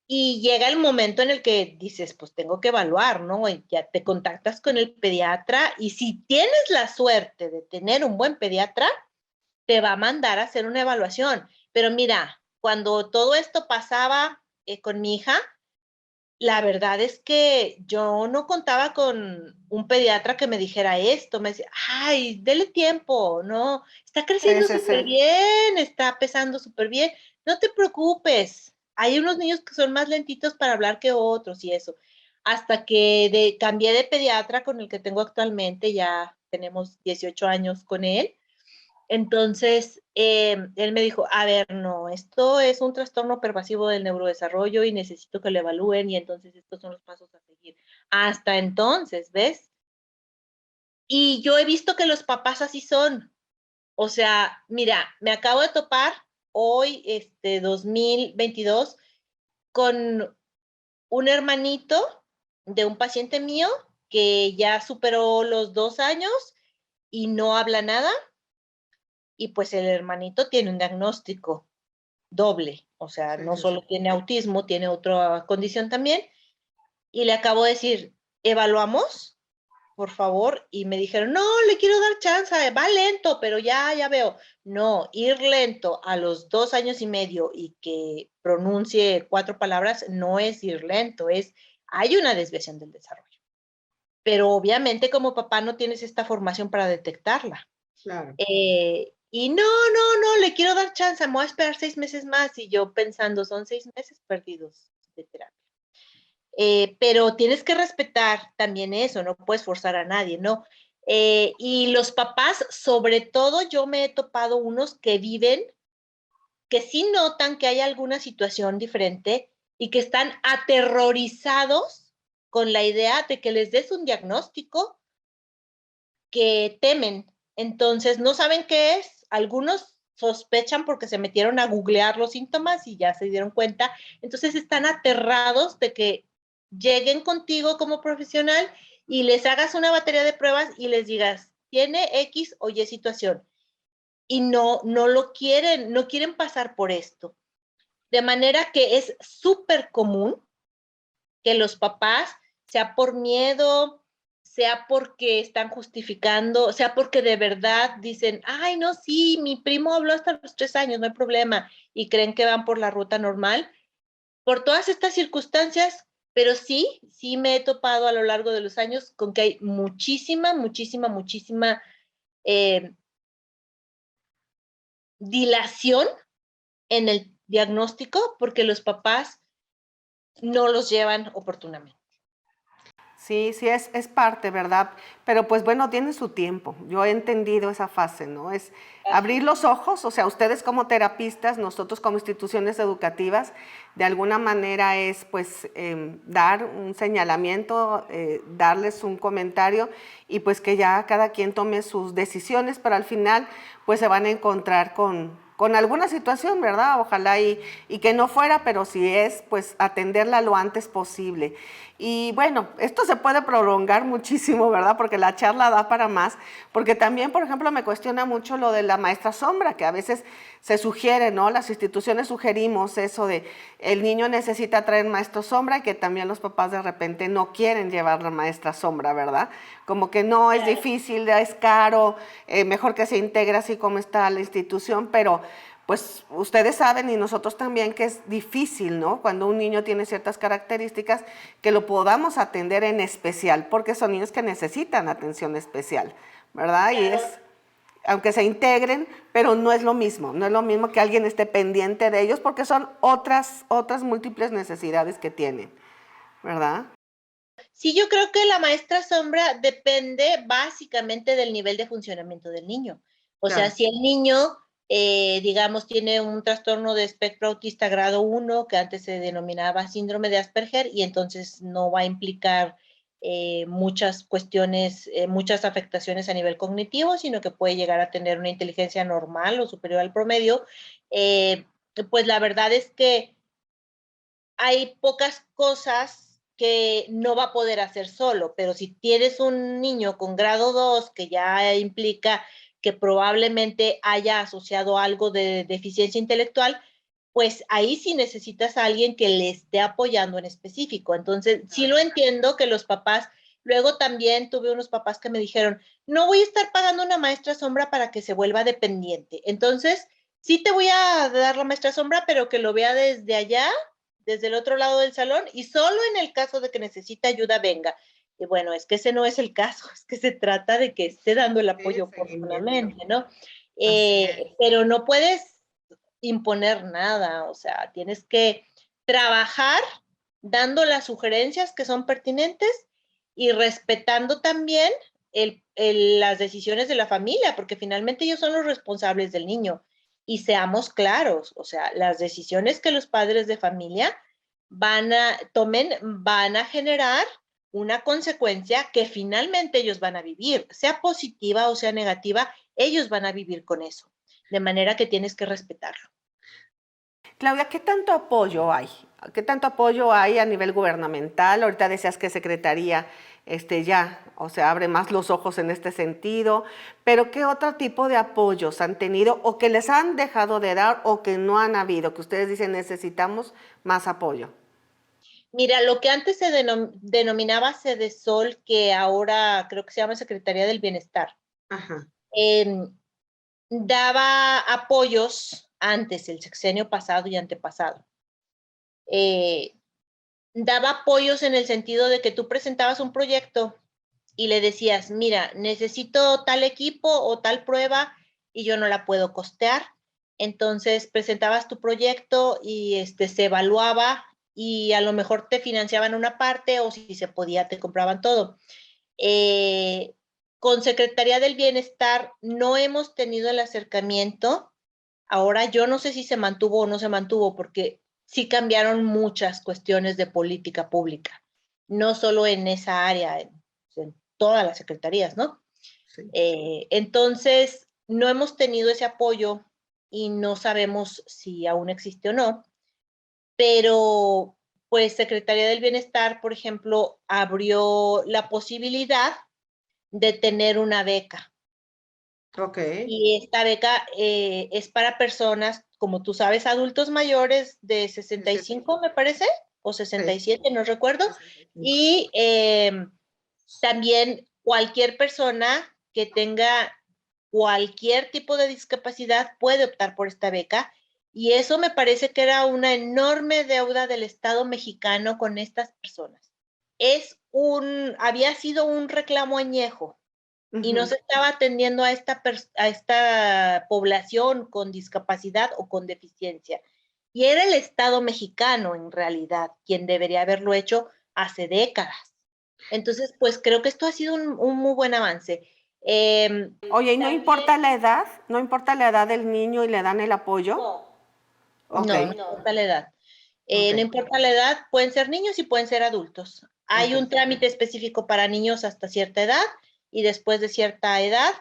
y llega el momento en el que dices, pues tengo que evaluar, ¿no? Y ya te contactas con el pediatra y si tienes la suerte de tener un buen pediatra, te va a mandar a hacer una evaluación. Pero mira, cuando todo esto pasaba con mi hija, la verdad es que yo no contaba con un pediatra que me dijera esto, me decía, ay, dele tiempo, no, está
Sí,
creciendo
sí,
súper
sí.
bien, está pesando súper bien, no te preocupes, hay unos niños que son más lentitos para hablar que otros y eso. Hasta que cambié de pediatra con el que tengo actualmente, ya tenemos 18 años con él, entonces, él me dijo, a ver, no, esto es un trastorno pervasivo del neurodesarrollo y necesito que lo evalúen y entonces estos son los pasos a seguir. Hasta entonces, ¿ves? Y yo he visto que los papás así son. O sea, mira, me acabo de topar hoy, 2022, con un hermanito de un paciente mío que ya superó los 2 años y no habla nada. Y pues el hermanito tiene un diagnóstico doble, o sea,
Sí,
no
sí, sí.
solo tiene autismo, tiene otra condición también. Y le acabo de decir, evaluamos, por favor, y me dijeron, no, le quiero dar chance, va lento, pero ya veo. No, ir lento a los 2 años y medio y que pronuncie 4 palabras no es ir lento, hay una desviación del desarrollo. Pero obviamente como papá no tienes esta formación para detectarla.
Claro.
Y no, le quiero dar chance, me voy a esperar 6 meses más. Y yo pensando, son 6 meses perdidos de terapia. Pero tienes que respetar también eso, no puedes forzar a nadie, ¿no? Y los papás, sobre todo, yo me he topado unos que viven, que sí notan que hay alguna situación diferente y que están aterrorizados con la idea de que les des un diagnóstico que temen. Entonces, no saben qué es. Algunos sospechan porque se metieron a googlear los síntomas y ya se dieron cuenta. Entonces, están aterrados de que lleguen contigo como profesional y les hagas una batería de pruebas y les digas, tiene X o Y situación. y no lo quieren, no quieren pasar por esto. De manera que es súper común que los papás, sea por miedo, sea porque están justificando, sea porque de verdad dicen, ay, no, sí, mi primo habló hasta los 3 años, no hay problema, y creen que van por la ruta normal, por todas estas circunstancias, pero sí me he topado a lo largo de los años con que hay muchísima eh, dilación en el diagnóstico porque los papás no los llevan oportunamente.
Sí, sí, es parte, ¿verdad? Pero pues bueno, tiene su tiempo. Yo he entendido esa fase, ¿no? Es abrir los ojos, o sea, ustedes como terapistas, nosotros como instituciones educativas, de alguna manera es pues dar un señalamiento, darles un comentario y pues que ya cada quien tome sus decisiones, pero al final pues se van a encontrar con alguna situación, ¿verdad? Ojalá y que no fuera, pero si es, pues atenderla lo antes posible. Y bueno, esto se puede prolongar muchísimo, ¿verdad? Porque la charla da para más, porque también, por ejemplo, me cuestiona mucho lo de la maestra sombra, que a veces se sugiere, ¿no? Las instituciones sugerimos eso de el niño necesita traer maestro sombra y que también los papás de repente no quieren llevar la maestra sombra, ¿verdad? Como que no, es difícil, es caro, mejor que se integre así como está la institución, pero pues ustedes saben y nosotros también que es difícil, ¿no? Cuando un niño tiene ciertas características, que lo podamos atender en especial, porque son niños que necesitan atención especial, ¿verdad? Y es, aunque se integren, pero no es lo mismo, no es lo mismo que alguien esté pendiente de ellos, porque son otras múltiples necesidades que tienen, ¿verdad?
Sí, yo creo que la maestra sombra depende básicamente del nivel de funcionamiento del niño. O sea,
Claro.
si el niño, digamos, tiene un trastorno de espectro autista grado 1, que antes se denominaba síndrome de Asperger, y entonces no va a implicar muchas cuestiones, muchas afectaciones a nivel cognitivo, sino que puede llegar a tener una inteligencia normal o superior al promedio, pues la verdad es que hay pocas cosas que no va a poder hacer solo, pero si tienes un niño con grado 2 que ya implica que probablemente haya asociado algo de deficiencia intelectual, pues ahí sí necesitas a alguien que le esté apoyando en específico. Entonces, sí lo entiendo que los papás, luego también tuve unos papás que me dijeron, no voy a estar pagando una maestra sombra para que se vuelva dependiente. Entonces, sí te voy a dar la maestra sombra, pero que lo vea desde allá, desde el otro lado del salón, y solo en el caso de que necesite ayuda, venga. Y bueno, es que ese no es el caso, es que se trata de que esté dando el apoyo oportunamente, ¿no? Pero no puedes imponer nada, o sea, tienes que trabajar dando las sugerencias que son pertinentes y respetando también las decisiones de la familia, porque finalmente ellos son los responsables del niño. Y seamos claros, o sea, las decisiones que los padres de familia van a generar una consecuencia que finalmente ellos van a vivir, sea positiva o sea negativa, ellos van a vivir con eso, de manera que tienes que respetarlo.
Claudia, ¿qué tanto apoyo hay? ¿Qué tanto apoyo hay a nivel gubernamental? Ahorita decías que Secretaría ya, o sea, abre más los ojos en este sentido, pero ¿qué otro tipo de apoyos han tenido o que les han dejado de dar o que no han habido? Que ustedes dicen necesitamos más apoyo.
Mira, lo que antes se denominaba Sedesol, que ahora creo que se llama Secretaría del Bienestar,
Ajá.
eh, daba apoyos antes, el sexenio pasado y antepasado. Eh, Daba apoyos en el sentido de que tú presentabas un proyecto y le decías, mira, necesito tal equipo o tal prueba y yo no la puedo costear. Entonces presentabas tu proyecto y se evaluaba y a lo mejor te financiaban una parte o si se podía te compraban todo. Eh, con Secretaría del Bienestar no hemos tenido el acercamiento. Ahora yo no sé si se mantuvo o no se mantuvo porque sí cambiaron muchas cuestiones de política pública, no solo en esa área, en todas las secretarías, ¿no?
Sí.
Entonces, no hemos tenido ese apoyo y no sabemos si aún existe o no, pero pues Secretaría del Bienestar, por ejemplo, abrió la posibilidad de tener una beca
Ok.
Y esta beca es para personas, como tú sabes, adultos mayores de 65, me parece, o 67, no recuerdo,
65.
y también cualquier persona que tenga cualquier tipo de discapacidad puede optar por esta beca. Y eso me parece que era una enorme deuda del Estado mexicano con estas personas. Había sido un reclamo añejo y no se estaba atendiendo a esta población con discapacidad o con deficiencia. Y era el Estado mexicano, en realidad, quien debería haberlo hecho hace décadas. Entonces, pues creo que esto ha sido un muy buen avance.
Oye, ¿y no
También,
importa la edad? ¿No importa la edad del niño y le dan el apoyo?
no,
Ok,
no importa la edad.
ok,
No importa la edad, pueden ser niños y pueden ser adultos. Hay
ok.
un trámite específico para niños hasta cierta edad y después de cierta edad,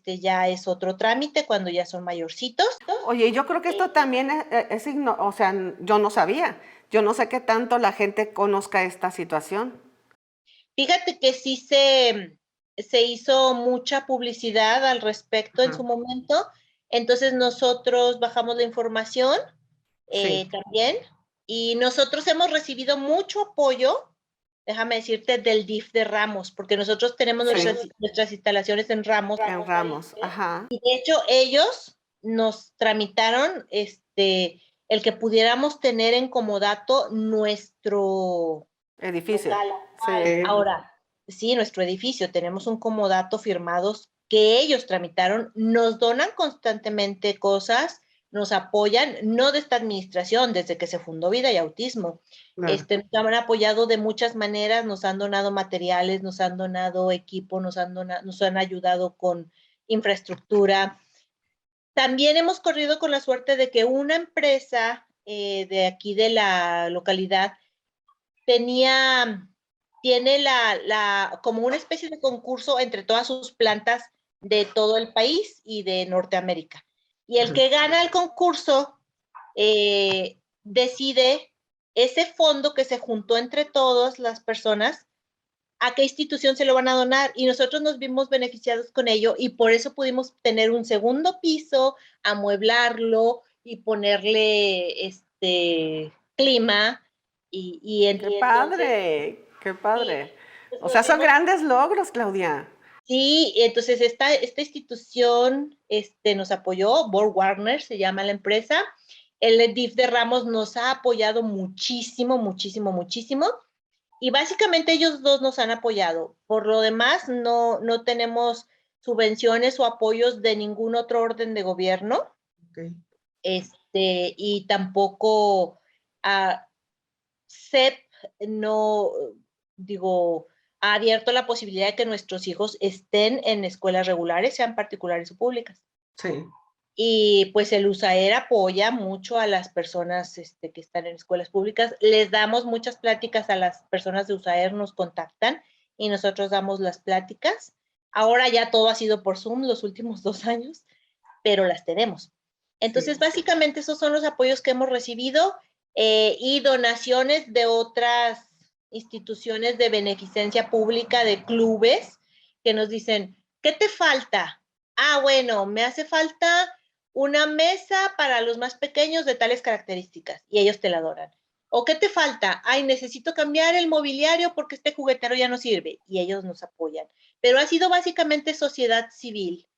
ya es otro trámite cuando ya son mayorcitos.
Oye, yo creo que esto también o sea, yo no sabía. Yo no sé qué tanto la gente conozca esta situación.
Fíjate que sí se hizo mucha publicidad al respecto en
Ajá.
su momento, entonces nosotros bajamos la información
Sí,
también y nosotros hemos recibido mucho apoyo, déjame decirte, del DIF de Ramos, porque nosotros tenemos
sí,
nuestras instalaciones en Ramos.
en Ramos, ajá.
Y de hecho, ellos nos tramitaron el que pudiéramos tener en comodato nuestro
Edificio,
local.
sí.
Ahora, sí, nuestro edificio, tenemos un comodato firmados que ellos tramitaron, nos donan constantemente cosas, nos apoyan, no de esta administración, desde que se fundó Vida y Autismo.
Claro.
Nos han apoyado de muchas maneras, nos han donado materiales, nos han donado equipo, nos han ayudado con infraestructura. También hemos corrido con la suerte de que una empresa de aquí de la localidad tenía, tiene como una especie de concurso entre todas sus plantas de todo el país y de Norteamérica. Y el que gana el concurso decide ese fondo que se juntó entre todas las personas, a qué institución se lo van a donar y nosotros nos vimos beneficiados con ello y por eso pudimos tener un segundo piso, amueblarlo y ponerle clima
Qué
y entonces
padre, qué
sí,
padre. O sea, son
hemos,
grandes logros, Claudia.
sí, entonces esta institución nos apoyó, Borg Warner se llama la empresa, el DIF de Ramos nos ha apoyado muchísimo, muchísimo, muchísimo. Y básicamente ellos dos nos han apoyado. Por lo demás, no tenemos subvenciones o apoyos de ningún otro orden de gobierno.
Okay.
Y tampoco CEP no, digo, ha abierto la posibilidad de que nuestros hijos estén en escuelas regulares, sean particulares o públicas.
Sí.
Y pues el USAER apoya mucho a las personas que están en escuelas públicas. Les damos muchas pláticas a las personas de USAER, nos contactan y nosotros damos las pláticas. Ahora ya todo ha sido por Zoom los últimos 2 años, pero las tenemos. Entonces,
Sí.
básicamente esos son los apoyos que hemos recibido y donaciones de otras instituciones de beneficencia pública, de clubes, que nos dicen, ¿qué te falta? Ah, bueno, me hace falta una mesa para los más pequeños de tales características y ellos te la donan. ¿O qué te falta? Ay, necesito cambiar el mobiliario porque este juguetero ya no sirve y ellos nos apoyan. Pero ha sido básicamente sociedad civil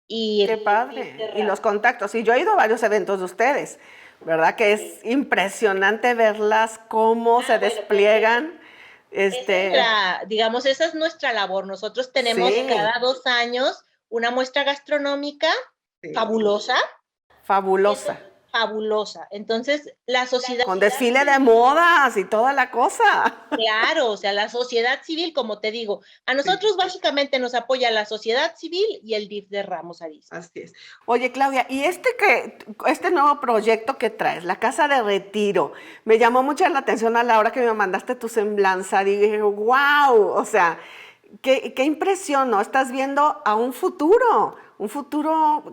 y
Qué padre. Y los contactos. Y yo he ido a varios eventos de ustedes, ¿verdad? Que es impresionante verlas, cómo se despliegan. Este,
digamos, esa es nuestra labor. Nosotros tenemos
sí,
cada 2 años una muestra gastronómica
sí,
fabulosa,
fabulosa.
fabulosa. Entonces, la sociedad,
Con desfile de modas y toda la cosa.
claro, o sea, la sociedad civil, como te digo, a
Sí,
nosotros básicamente nos apoya la sociedad civil y el DIF de Ramos Arizpe.
así es. Oye, Claudia, y este nuevo proyecto que traes, la casa de retiro, me llamó mucho la atención a la hora que me mandaste tu semblanza. Dije, wow, o sea, qué impresión, ¿no? Estás viendo a un futuro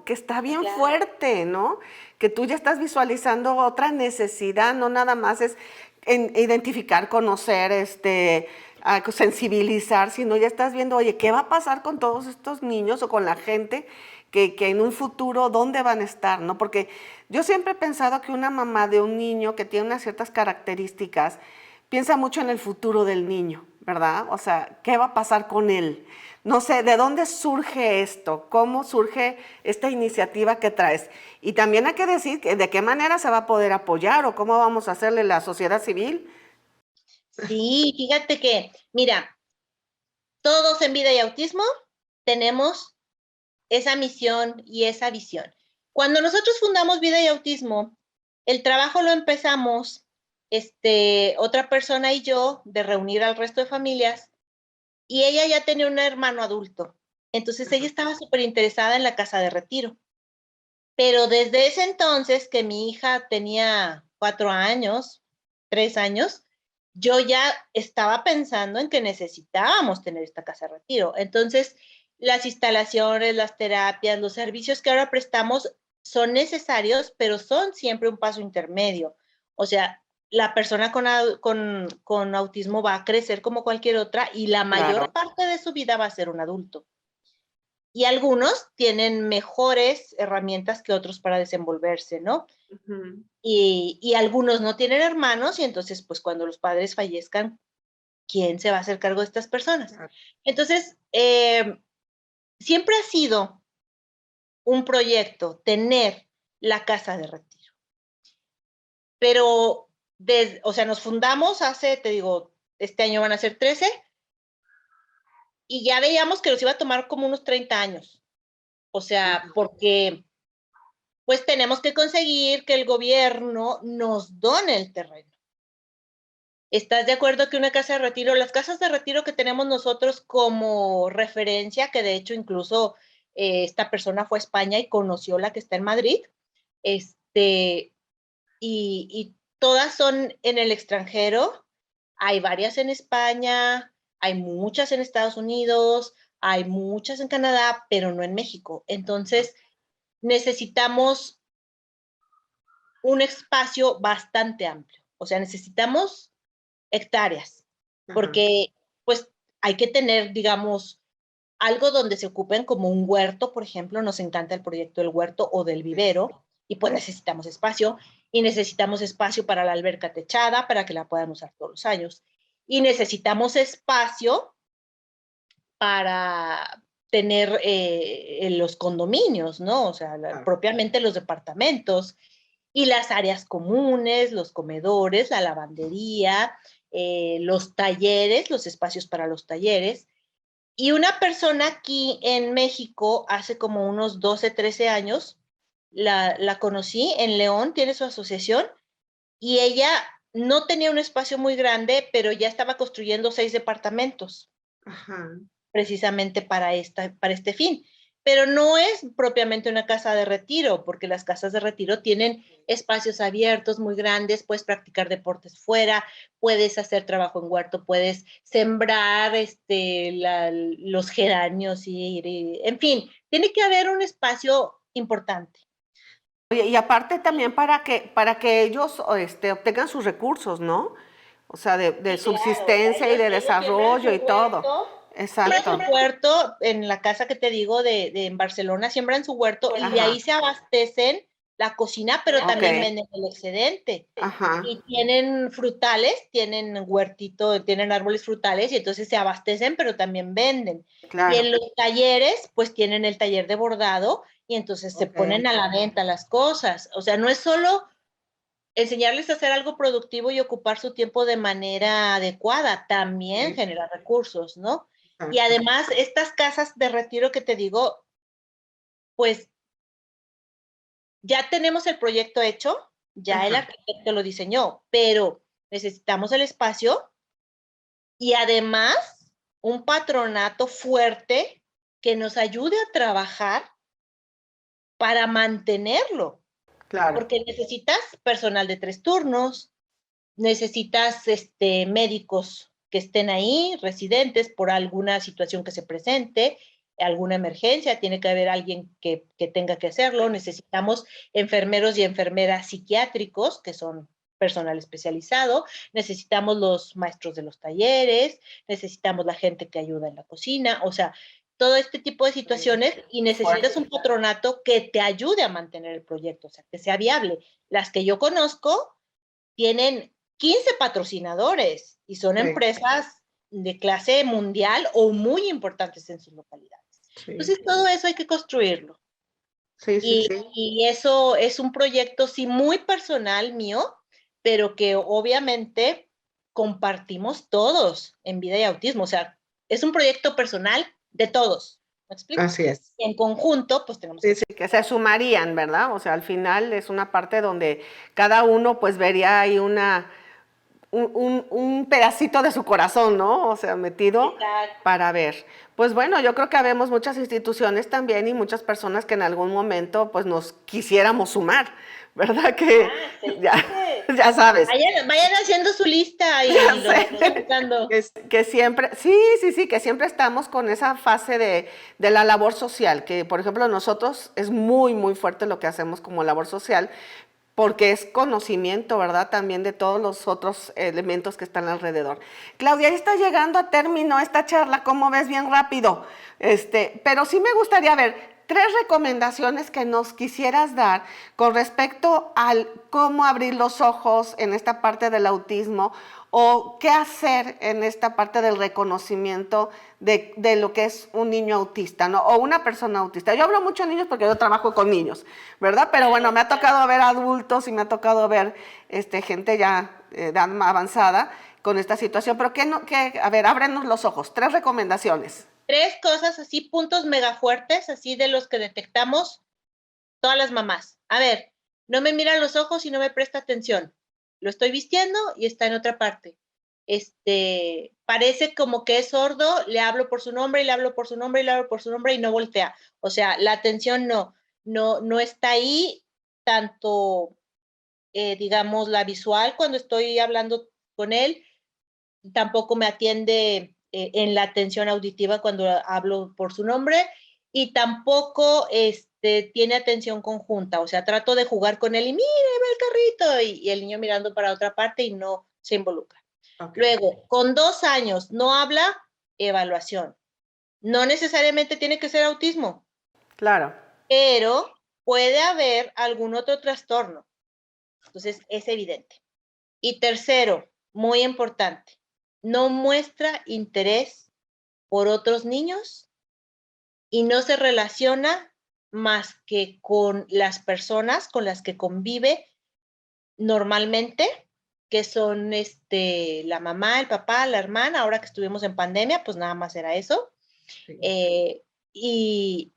que está bien
Claro.
fuerte, ¿no? Que tú ya estás visualizando otra necesidad, no nada más es identificar, conocer, sensibilizar, sino ya estás viendo, oye, ¿qué va a pasar con todos estos niños o con la gente que en un futuro, ¿dónde van a estar? ¿No? Porque yo siempre he pensado que una mamá de un niño que tiene unas ciertas características piensa mucho en el futuro del niño, ¿verdad? O sea, ¿qué va a pasar con él? No sé, ¿de dónde surge esto? ¿Cómo surge esta iniciativa que traes? Y también hay que decir que de qué manera se va a poder apoyar o cómo vamos a hacerle la sociedad civil.
Sí, fíjate que, mira, todos en Vida y Autismo tenemos esa misión y esa visión. Cuando nosotros fundamos Vida y Autismo, el trabajo lo empezamos, otra persona y yo, de reunir al resto de familias, y ella ya tenía un hermano adulto. Entonces ella estaba súper interesada en la casa de retiro. Pero desde ese entonces, que mi hija tenía 4 años, 3 años, yo ya estaba pensando en que necesitábamos tener esta casa de retiro. Entonces, las instalaciones, las terapias, los servicios que ahora prestamos son necesarios, pero son siempre un paso intermedio. O sea, la persona con autismo va a crecer como cualquier otra y la mayor
Claro.
parte de su vida va a ser un adulto. Y algunos tienen mejores herramientas que otros para desenvolverse, ¿no?
Ujú.
Y algunos no tienen hermanos y entonces, pues cuando los padres fallezcan, ¿quién se va a hacer cargo de estas personas? Entonces, siempre ha sido un proyecto tener la casa de retiro. Pero, o sea, nos fundamos hace, te digo, este año van a ser 13 y ya veíamos que nos iba a tomar como unos 30 años. O sea, porque pues tenemos que conseguir que el gobierno nos done el terreno. ¿Estás de acuerdo que una casa de retiro, las casas de retiro que tenemos nosotros como referencia, que de hecho incluso esta persona fue a España y conoció la que está en Madrid, y todas son en el extranjero, hay varias en España, hay muchas en Estados Unidos, hay muchas en Canadá, pero no en México. Entonces, necesitamos un espacio bastante amplio. O sea, necesitamos hectáreas, porque pues hay que tener, digamos, algo donde se ocupen como un huerto, por ejemplo, nos encanta el proyecto del huerto o del vivero, y pues necesitamos espacio, y necesitamos espacio para la alberca techada, para que la puedan usar todos los años, y necesitamos espacio para tener los condominios, ¿no? O sea, propiamente los departamentos, y las áreas comunes, los comedores, la lavandería, los talleres, los espacios para los talleres. Y una persona aquí en México, hace como unos 12, 13 años, la conocí en León, tiene su asociación, y ella no tenía un espacio muy grande, pero ya estaba construyendo 6 departamentos. Ajá. Precisamente para este fin. Pero no es propiamente una casa de retiro, porque las casas de retiro tienen espacios abiertos muy grandes, puedes practicar deportes fuera, puedes hacer trabajo en huerto, puedes sembrar los geranios, en fin, tiene que haber un espacio importante.
Oye, y aparte también para que ellos obtengan sus recursos, ¿no? O sea, de
Sí, claro,
subsistencia y de
ellos siembran
desarrollo
su
y todo.
huerto,
Exacto.
siembran su huerto en la casa que te digo en Barcelona, siembran su huerto y de
Ajá.
ahí se abastecen la cocina, pero
Ok.
también venden el excedente.
Ajá.
Y tienen frutales, tienen huertito, tienen árboles frutales y entonces se abastecen, pero también venden. Y
Claro.
en los talleres, pues tienen el taller de bordado y entonces se ponen a la venta las cosas. O sea, no es solo enseñarles a hacer algo productivo y ocupar su tiempo de manera adecuada, también genera recursos, ¿no? Y además, estas casas de retiro que te digo, pues ya tenemos el proyecto hecho, ya el arquitecto lo diseñó, pero necesitamos el espacio y además un patronato fuerte que nos ayude a trabajar para mantenerlo,
Claro.
porque necesitas personal de 3 turnos, necesitas médicos que estén ahí, residentes, por alguna situación que se presente, alguna emergencia, tiene que haber alguien que tenga que hacerlo, necesitamos enfermeros y enfermeras psiquiátricos, que son personal especializado, necesitamos los maestros de los talleres, necesitamos la gente que ayuda en la cocina, o sea, todo este tipo de situaciones y necesitas un patronato que te ayude a mantener el proyecto, o sea, que sea viable. Las que yo conozco tienen 15 patrocinadores y son empresas de clase mundial o muy importantes en sus localidades. Entonces, todo eso hay que construirlo. Y eso es un proyecto, sí, muy personal mío, pero que obviamente compartimos todos en Vida y Autismo. O sea, es un proyecto personal de todos. ¿Me explico?
Así es.
En conjunto, pues tenemos
que se sumarían, ¿verdad? O sea, al final es una parte donde cada uno pues vería ahí un pedacito de su corazón, ¿no? O sea, metido para ver. Pues bueno, yo creo que habemos muchas instituciones también y muchas personas que en algún momento pues nos quisiéramos sumar, ¿verdad? Que ya sabes.
Vayan haciendo su lista y lo van buscando.
Que siempre, sí, que siempre estamos con esa fase de la labor social, que por ejemplo nosotros es muy, muy fuerte lo que hacemos como labor social, porque es conocimiento, ¿verdad? También de todos los otros elementos que están alrededor. Claudia, ya está llegando a término esta charla, ¿cómo ves? Bien rápido. Pero sí me gustaría ver 3 recomendaciones que nos quisieras dar con respecto al cómo abrir los ojos en esta parte del autismo o qué hacer en esta parte del reconocimiento de lo que es un niño autista, ¿no? O una persona autista. Yo hablo mucho de niños porque yo trabajo con niños, ¿verdad? Pero bueno, me ha tocado ver adultos y me ha tocado ver gente ya de edad avanzada con esta situación. Pero a ver, ábrenos los ojos. 3 recomendaciones.
3 cosas así, puntos mega fuertes, así de los que detectamos todas las mamás. A ver, no me mira a los ojos y no me presta atención. Lo estoy vistiendo y está en otra parte. Parece como que es sordo, le hablo por su nombre y le hablo por su nombre y le hablo por su nombre y no voltea. O sea, la atención no está ahí, tanto, digamos, la visual cuando estoy hablando con él, tampoco me atiende en la atención auditiva cuando hablo por su nombre y tampoco tiene atención conjunta, o sea, trato de jugar con él y mire, ve el carrito y el niño mirando para otra parte y no se involucra. Okay. Luego, con 2 años no habla, evaluación. No necesariamente tiene que ser autismo.
Claro.
Pero puede haber algún otro trastorno. Entonces, es evidente. Y tercero, muy importante, no muestra interés por otros niños y no se relaciona más que con las personas con las que convive normalmente, que son la mamá, el papá, la hermana. Ahora que estuvimos en pandemia, pues nada más era eso. Sí.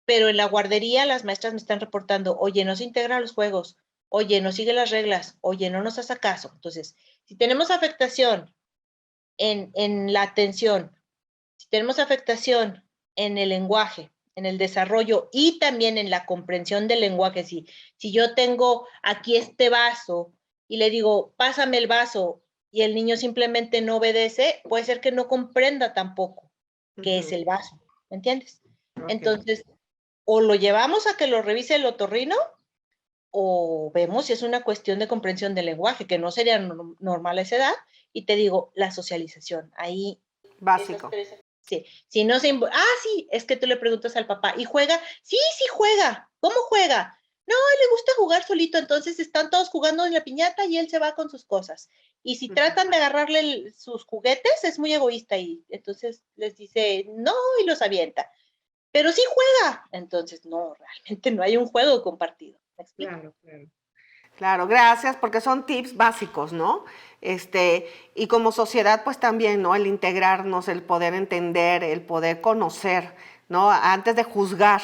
Pero en la guardería las maestras me están reportando, oye, no se integra a los juegos, oye, no sigue las reglas, oye, no nos hace caso. Entonces, si tenemos afectación en la atención, si tenemos afectación en el lenguaje, en el desarrollo y también en la comprensión del lenguaje, si yo tengo aquí este vaso y le digo, pásame el vaso y el niño simplemente no obedece, puede ser que no comprenda tampoco qué es el vaso, ¿me entiendes? Okay. Entonces, o lo llevamos a que lo revise el otorrino o vemos si es una cuestión de comprensión del lenguaje, que no sería normal a esa edad, y te digo, la socialización, ahí...
Básico.
Sí, si no se... sí, es que tú le preguntas al papá, ¿y juega? Sí juega. ¿Cómo juega? No, le gusta jugar solito, entonces están todos jugando en la piñata y él se va con sus cosas. Y si tratan de agarrarle sus juguetes, es muy egoísta y entonces les dice no y los avienta. Pero sí juega. Entonces, no, realmente no hay un juego compartido. ¿Me explico?
Claro. Claro, gracias, porque son tips básicos, ¿no? Y como sociedad, pues también, ¿no? El integrarnos, el poder entender, el poder conocer, ¿no? Antes de juzgar,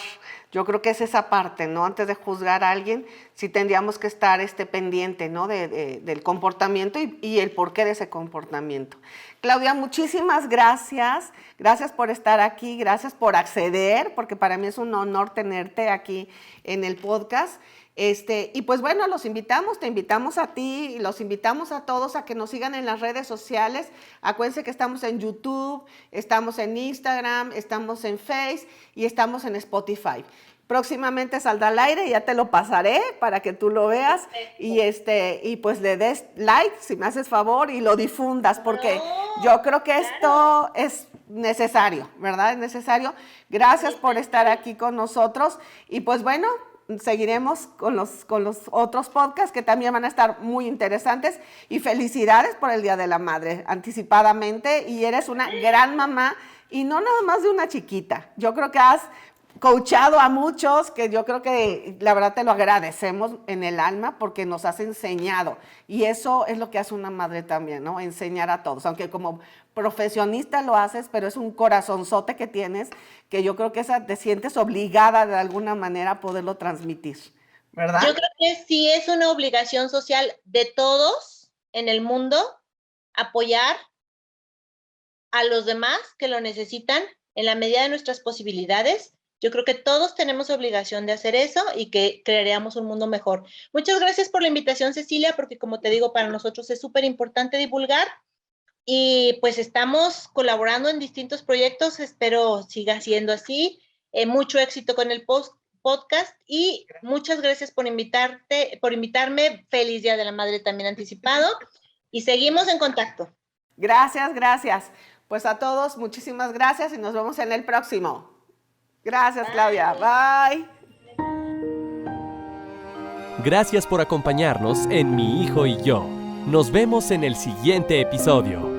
yo creo que es esa parte, ¿no? Antes de juzgar a alguien, sí tendríamos que estar pendiente, ¿no? Del comportamiento y el porqué de ese comportamiento. Claudia, muchísimas gracias. Gracias por estar aquí, gracias por acceder, porque para mí es un honor tenerte aquí en el podcast. Y pues bueno, te invitamos a ti y los invitamos a todos a que nos sigan en las redes sociales. Acuérdense que estamos en YouTube, estamos en Instagram, estamos en Face y estamos en Spotify. Próximamente saldrá al aire, ya te lo pasaré para que tú lo veas y pues le des like si me haces favor y lo difundas, porque yo creo que esto es necesario, ¿verdad? Es necesario. Gracias por estar aquí con nosotros y pues bueno, seguiremos con los otros podcasts que también van a estar muy interesantes y felicidades por el Día de la Madre anticipadamente y eres una gran mamá y no nada más de una chiquita. Yo creo que has coachado a muchos que yo creo que la verdad te lo agradecemos en el alma porque nos has enseñado y eso es lo que hace una madre también, ¿no? Enseñar a todos, aunque como profesionista lo haces, pero es un corazonzote que tienes que yo creo que te sientes obligada de alguna manera a poderlo transmitir, ¿verdad?
Yo creo que sí es una obligación social de todos en el mundo apoyar a los demás que lo necesitan en la medida de nuestras posibilidades. Yo creo que todos tenemos obligación de hacer eso y que crearíamos un mundo mejor. Muchas gracias por la invitación, Cecilia, porque como te digo, para nosotros es súper importante divulgar y pues estamos colaborando en distintos proyectos. Espero siga siendo así. Mucho éxito con el podcast y muchas gracias por invitarme. Feliz Día de la Madre también anticipado y seguimos en contacto.
Gracias, gracias. Pues a todos, muchísimas gracias y nos vemos en el próximo. Gracias, Claudia. Bye.
Gracias por acompañarnos en Mi Hijo y Yo. Nos vemos en el siguiente episodio.